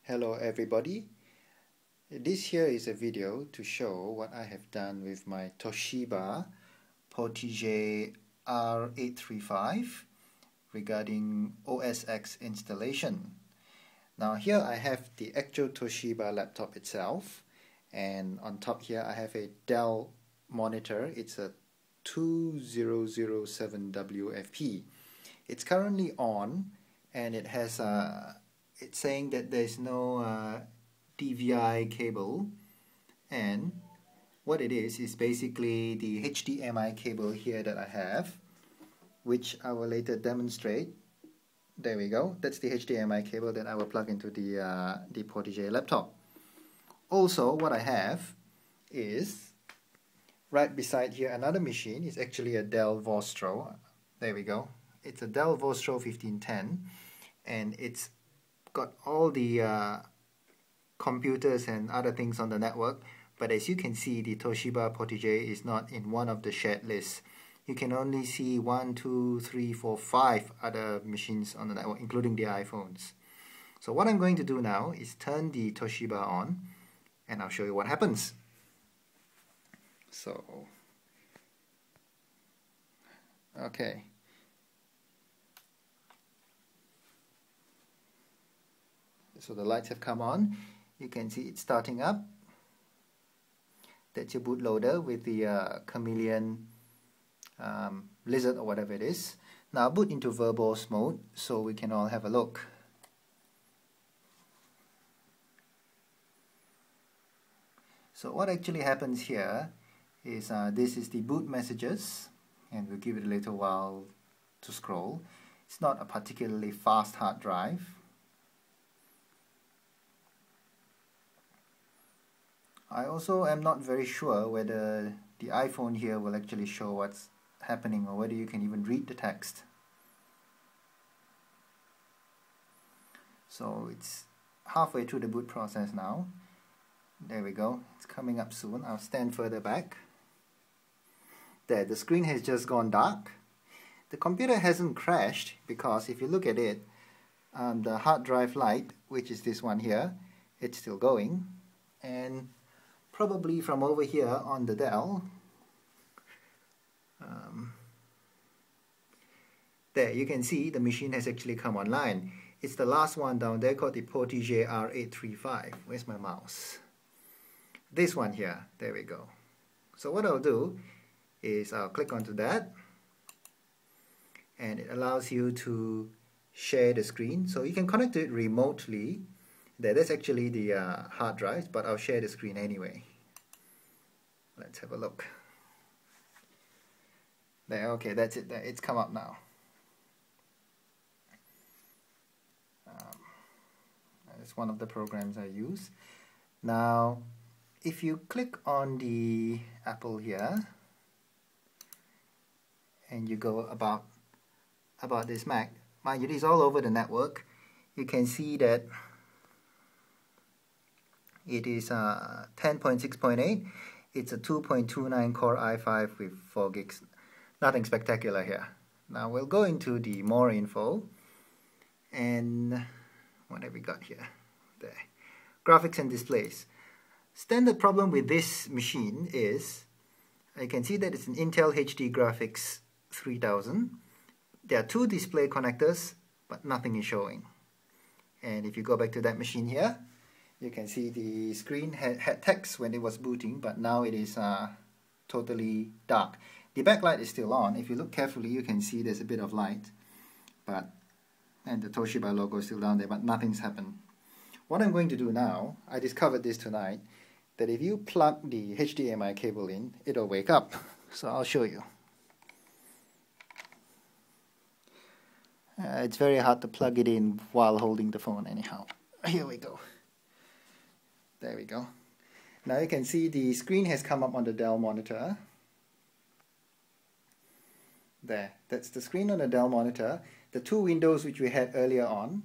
Hello everybody. This here is a video to show what I have done with my Toshiba Portégé R835 regarding OSX installation. Now here I have the actual Toshiba laptop itself, and on top here I have a Dell monitor. It's a 2007 WFP. It's currently on, and it has it's saying that there's no DVI cable, and what it is basically the HDMI cable here that I have, which I will later demonstrate. There we go. That's the HDMI cable that I will plug into the Portégé laptop. Also, what I have is right beside here another machine. It's actually a Dell Vostro. There we go. It's a Dell Vostro 1510, and it's got all the computers and other things on the network, but as you can see, the Toshiba Portégé is not in one of the shared lists. You can only see 1, 2, 3, 4, 5 other machines on the network, including the iPhones. So what I'm going to do now is turn the Toshiba on, and I'll show you what happens. So, okay. So the lights have come on. You can see it's starting up. That's your bootloader with the chameleon lizard or whatever it is. Now boot into verbose mode so we can all have a look. So what actually happens here is this is the boot messages, and we'll give it a little while to scroll. It's not a particularly fast hard drive. I also am not very sure whether the iPhone here will actually show what's happening, or whether you can even read the text. So it's halfway through the boot process now. There we go. It's coming up soon. I'll stand further back. There, the screen has just gone dark. The computer hasn't crashed because if you look at it, the hard drive light, which is this one here, it's still going. And probably from over here on the Dell, there you can see the machine has actually come online. It's the last one down there called the Portégé R835. Where's my mouse? This one here. There we go. So what I'll do is I'll click onto that, and it allows you to share the screen. So you can connect to it remotely. That's actually the hard drive, but I'll share the screen anyway. Let's have a look. There, okay, that's it. There, it's come up now. That's one of the programs I use. Now, if you click on the Apple here, and you go about this Mac, mind you, it is all over the network. You can see that it is 10.6.8. It's a 2.29 Core i5 with 4 gigs. Nothing spectacular here. Now we'll go into the more info, and what have we got here? There. Graphics and displays. Standard problem with this machine is, you can see that it's an Intel HD Graphics 3000. There are 2 display connectors, but nothing is showing. And if you go back to that machine here, you can see the screen had text when it was booting, but now it is totally dark. The backlight is still on. If you look carefully, you can see there's a bit of light, and the Toshiba logo is still down there, but nothing's happened. What I'm going to do now, I discovered this tonight, that if you plug the HDMI cable in, it'll wake up. So I'll show you. It's very hard to plug it in while holding the phone anyhow. Here we go. There we go. Now you can see the screen has come up on the Dell monitor. There, that's the screen on the Dell monitor. The 2 windows which we had earlier on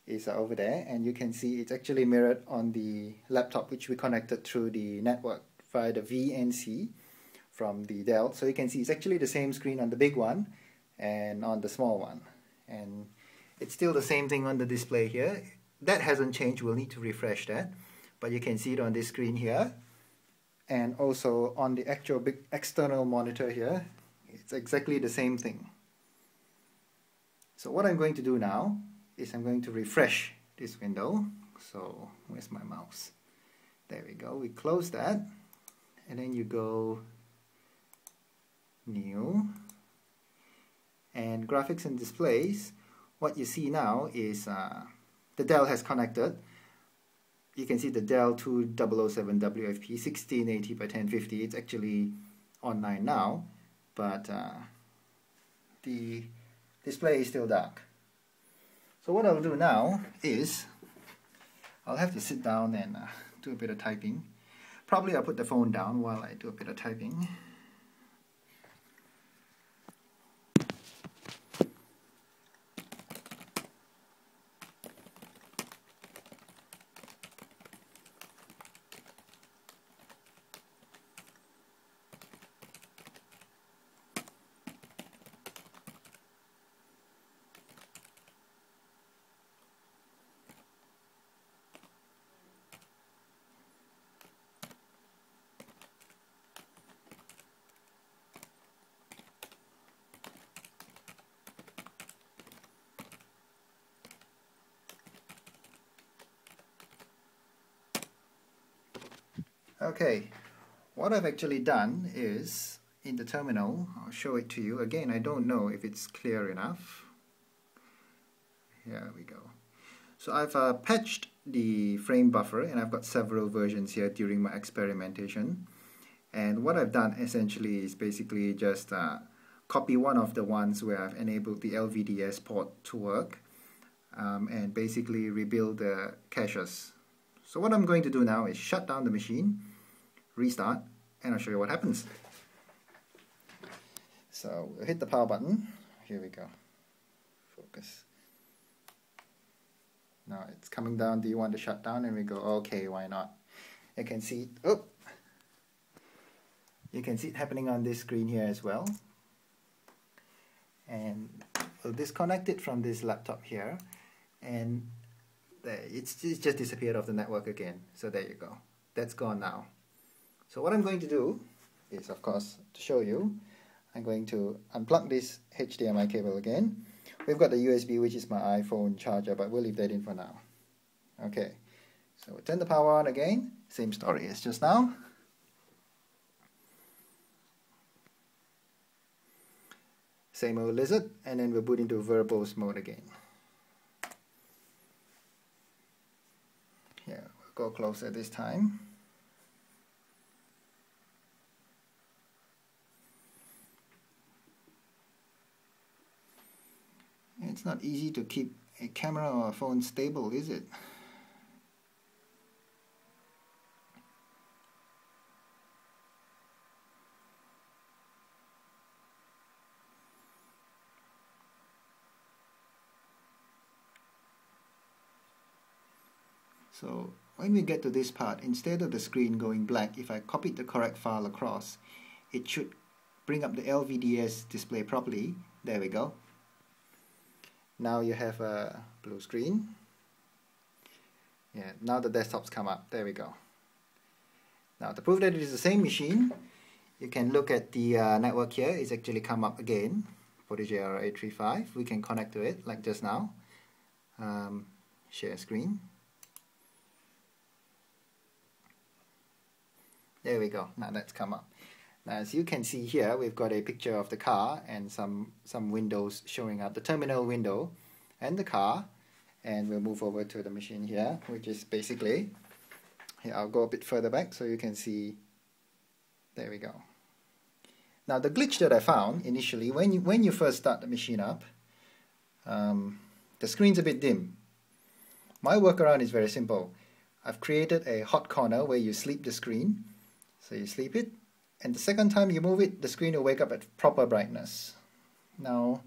is over there, and you can see it's actually mirrored on the laptop which we connected through the network via the VNC from the Dell. So you can see it's actually the same screen on the big one and on the small one. And it's still the same thing on the display here. that hasn't changed. We'll need to refresh that, but you can see it on this screen here, and also on the actual big external monitor here. It's exactly the same thing. So what I'm going to do now is I'm going to refresh this window. So where's my mouse? There we go. We close that, and then you go New, and Graphics and Displays. What you see now is the Dell has connected. You can see the Dell 2007 WFP 1680 by 1050. It's actually online now, but the display is still dark. So what I'll do now is I'll have to sit down and do a bit of typing. Probably I'll put the phone down while I do a bit of typing. Okay, what I've actually done is, in the terminal, I'll show it to you. Again, I don't know if it's clear enough. Here we go. So I've patched the frame buffer, and I've got several versions here during my experimentation. And what I've done essentially is basically just copy one of the ones where I've enabled the LVDS port to work, and basically rebuild the caches. So what I'm going to do now is shut down the machine, restart, and I'll show you what happens. So we'll hit the power button. Here we go. Focus. Now it's coming down. Do you want to shut down? And we go, okay, why not? You can see, you can see it happening on this screen here as well. And we'll disconnect it from this laptop here, and there, it's just disappeared off the network again. So there you go. That's gone now. So what I'm going to do is, of course, to show you, I'm going to unplug this HDMI cable again. We've got the USB, which is my iPhone charger, but we'll leave that in for now. Okay, so we'll turn the power on again. Same story as just now. Same old lizard, and then we'll boot into verbose mode again. Yeah, we'll go closer this time. It's not easy to keep a camera or a phone stable, is it? So when we get to this part, instead of the screen going black, if I copied the correct file across, it should bring up the LVDS display properly. There we go. Now you have a blue screen. Yeah, now the desktops come up. There we go. Now to prove that it is the same machine, you can look at the network here. It's actually come up again. Portégé R835. We can connect to it like just now. Share screen. There we go. Now that's come up. Now as you can see here, we've got a picture of the car and some windows showing up. The terminal window and the car. And we'll move over to the machine here, which is basically, here I'll go a bit further back so you can see. There we go. Now the glitch that I found initially, when you first start the machine up, the screen's a bit dim. My workaround is very simple. I've created a hot corner where you sleep the screen. So you sleep it, and the second time you move it, the screen will wake up at proper brightness. Now,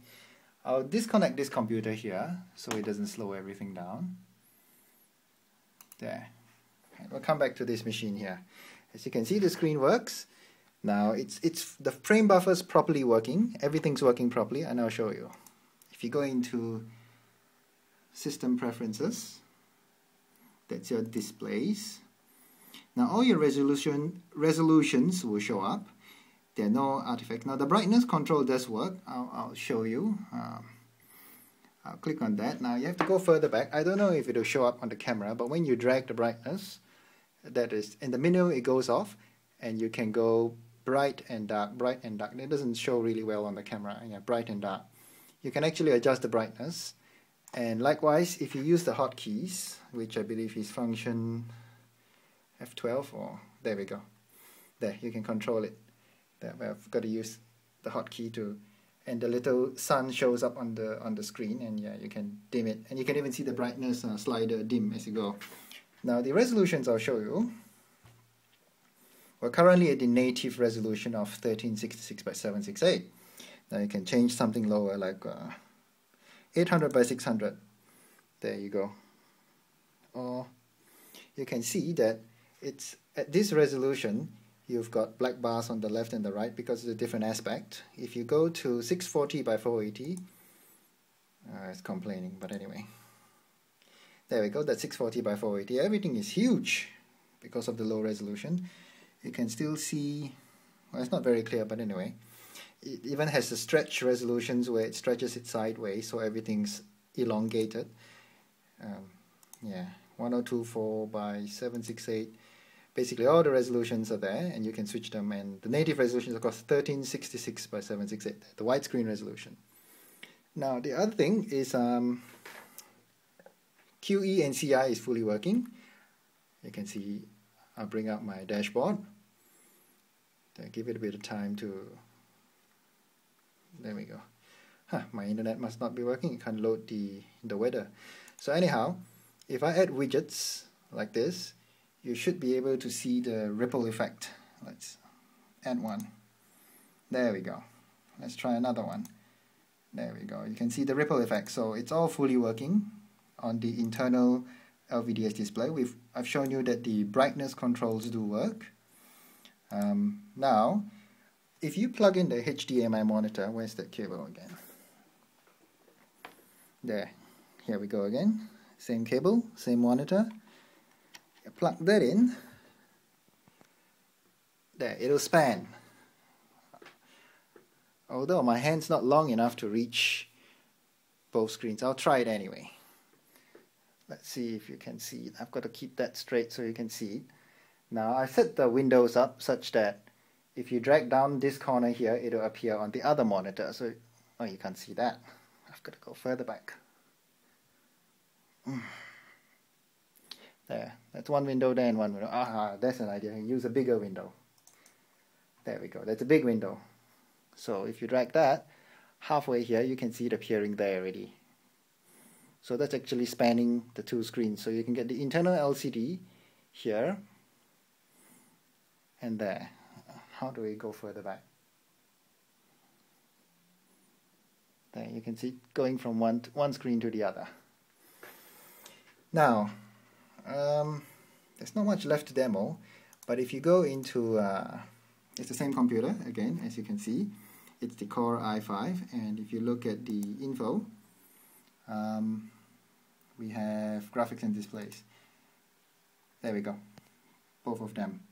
I'll disconnect this computer here so it doesn't slow everything down. There. And we'll come back to this machine here. As you can see, the screen works. Now, the frame buffer's properly working. Everything's working properly, and I'll show you. If you go into System Preferences, That's your displays. Now all your resolutions will show up. There are no artifacts. Now the brightness control does work. I'll show you. I'll click on that. Now you have to go further back. I don't know if it will show up on the camera, but when you drag the brightness, that is in the middle, it goes off, and you can go bright and dark, bright and dark. It doesn't show really well on the camera. Yeah, bright and dark. You can actually adjust the brightness, and likewise, if you use the hotkeys, which I believe is function F12, or there we go. There, you can control it. There, I've got to use the hotkey to, and the little sun shows up on the screen, and yeah, you can dim it, and you can even see the brightness slider dim as you go. Now the resolutions I'll show you. We're currently at the native resolution of 1366 by 768. Now you can change something lower, like 800 by 600. There you go. Or you can see that it's at this resolution. You've got black bars on the left and the right because it's a different aspect. If you go to 640 by 480, it's complaining, but anyway. There we go, that's 640 by 480. Everything is huge because of the low resolution. You can still see, well, it's not very clear, but anyway. It even has the stretch resolutions where it stretches it sideways, so everything's elongated. Yeah, 1024 by 768. Basically all the resolutions are there, and you can switch them, and the native resolution is of course 1366 by 768, the widescreen resolution. Now the other thing is QE and CI is fully working. You can see I'll bring up my dashboard. Then give it a bit of time to, there we go. My internet must not be working, it can't load the weather. So anyhow, if I add widgets like this, you should be able to see the ripple effect. Let's add one. There we go. Let's try another one. There we go. You can see the ripple effect. So it's all fully working on the internal LVDS display. I've shown you that the brightness controls do work. Now, if you plug in the HDMI monitor, where's that cable again? There. Here we go again. Same cable, same monitor. You plug that in. There, it'll span. Although my hand's not long enough to reach both screens, I'll try it anyway. Let's see if you can see it. I've got to keep that straight so you can see it. Now I set the windows up such that if you drag down this corner here, it'll appear on the other monitor. So, oh, you can't see that. I've got to go further back. There, that's one window there and one window. Aha, that's an idea. Use a bigger window. There we go. That's a big window. So if you drag that halfway here, you can see it appearing there already. So that's actually spanning the two screens. So you can get the internal LCD here and there. How do we go further back? There, you can see it going from one screen to the other. Now, there's not much left to demo, but if you go into, it's the same computer again, as you can see. It's the Core i5, and if you look at the info, we have graphics and displays. There we go, both of them.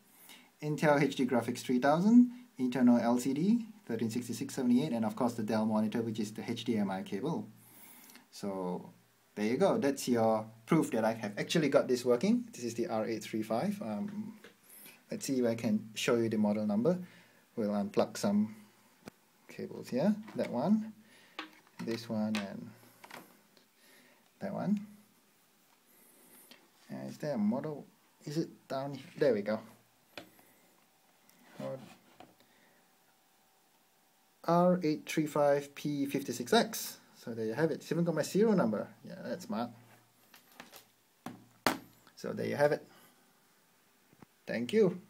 Intel HD Graphics 3000, internal LCD, 1366/78, and of course the Dell monitor, which is the HDMI cable. So there you go, that's your proof that I have actually got this working. This is the R835. Let's see if I can show you the model number. We'll unplug some cables here, that one, this one, and that one. Is there a model? Is it down here? There we go. R835P56X. So there you have it. It's even got my serial number. Yeah, that's smart. So there you have it. Thank you.